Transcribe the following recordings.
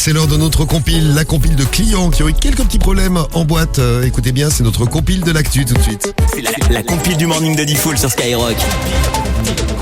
C'est l'heure de notre compile, la compile de clients qui ont eu quelques petits problèmes en boîte. Écoutez bien, c'est notre compile de l'actu tout de suite. C'est la compile du Morning de Diffoul sur Skyrock.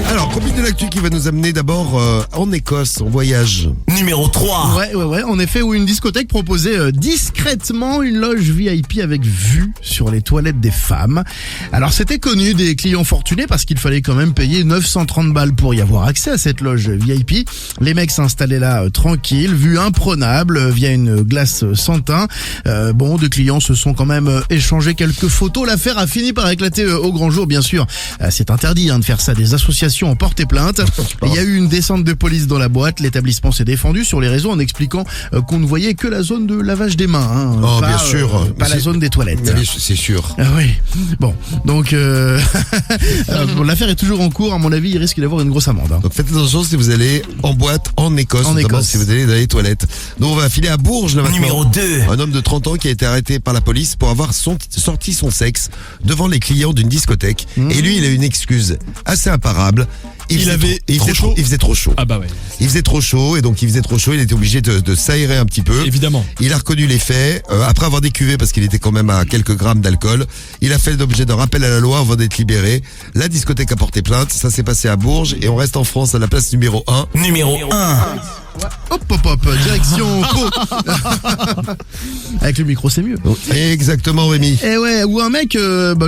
Alors, compile de l'actu qui va nous amener d'abord en Écosse, en voyage. Numéro 3. Ouais, en effet, où une discothèque proposait discrètement une loge VIP avec vue sur les toilettes des femmes. Alors c'était connu des clients fortunés parce qu'il fallait quand même payer 930 balles pour y avoir accès à cette loge VIP. Les mecs s'installaient là tranquilles, vue imprenable via une glace sans teint. Deux clients se sont quand même échangé quelques photos. L'affaire a fini par éclater au grand jour, bien sûr. C'est interdit de faire ça. Des associations ont porté plainte. Il y a eu une descente de police dans la boîte. L'établissement s'est défendu sur les réseaux en expliquant qu'on ne voyait que la zone de lavage des mains. Bien sûr. Pas la zone des toilettes. C'est sûr. Oui. Bon, donc l'affaire est toujours en cours. À mon avis, il risque d'avoir une grosse amende. Donc faites attention si vous allez en boîte en Écosse, notamment si vous allez dans les toilettes. Nous, on va filer à Bourges là maintenant. Numéro 2. Un homme de 30 ans qui a été arrêté par la police pour avoir sorti son sexe devant les clients d'une discothèque. Et lui, il a une excuse assez imparable. Il faisait trop chaud. Ah bah ouais. Il faisait trop chaud et donc il était obligé de s'aérer un petit peu. Évidemment. Il a reconnu les faits, après avoir décuvé parce qu'il était quand même à quelques grammes d'alcool. Il a fait l'objet d'un rappel à la loi avant d'être libéré. La discothèque a porté plainte, ça s'est passé à Bourges et on reste en France à la place numéro 1. Numéro 1. Hop, direction Pau. Avec le micro, c'est mieux. Exactement, Rémi. Et ouais, où un mec,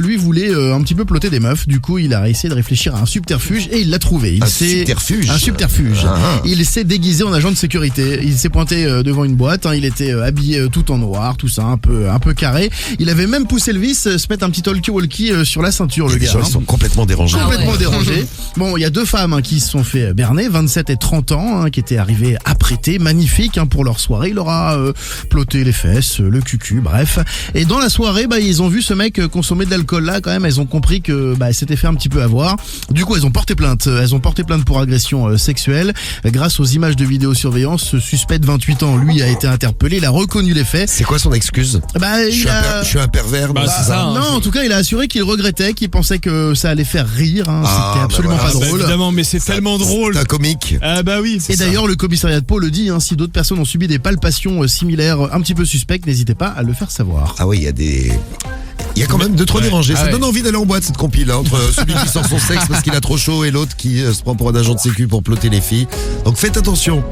lui voulait un petit peu plotter des meufs. Du coup, il a essayé de réfléchir à un subterfuge et il l'a trouvé. Un subterfuge. Il s'est déguisé en agent de sécurité. Il s'est pointé devant une boîte. Il était habillé tout en noir, tout ça, un peu carré. Il avait même poussé le vice, se mettre un petit talkie-walkie sur la ceinture, le gars. Les gens sont complètement dérangés. Dérangés. Bon, il y a deux femmes qui se sont fait berner, 27 et 30 ans, qui étaient arrivées apprêtées, magnifiques pour leur soirée. Il leur a ploté les fesses, le cucu, bref. Et dans la soirée, ils ont vu ce mec consommer de l'alcool là. Quand même, elles ont compris que s'était fait un petit peu avoir. Du coup, elles ont porté plainte. Elles ont porté plainte pour agression sexuelle. Grâce aux images de vidéosurveillance, ce suspect de 28 ans, lui, a été interpellé. Il a reconnu les faits. C'est quoi son excuse? Je suis un pervers. C'est ça. Non, en tout cas, il a assuré qu'il regrettait, qu'il pensait que ça allait faire rire. C'était absolument pas drôle. Évidemment, mais c'est tellement drôle. C'est un comique. Ah bah oui. Et d'ailleurs, le commissariat de Pau le dit, si d'autres personnes ont subi des palpations similaires un petit peu suspectes, n'hésitez pas à le faire savoir. Ah oui, il y a quand même 2-3 dérangés. Ça donne envie d'aller en boîte, cette compile, entre celui qui sort son sexe parce qu'il a trop chaud et l'autre qui se prend pour un agent de sécu pour ploter les filles. Donc faites attention.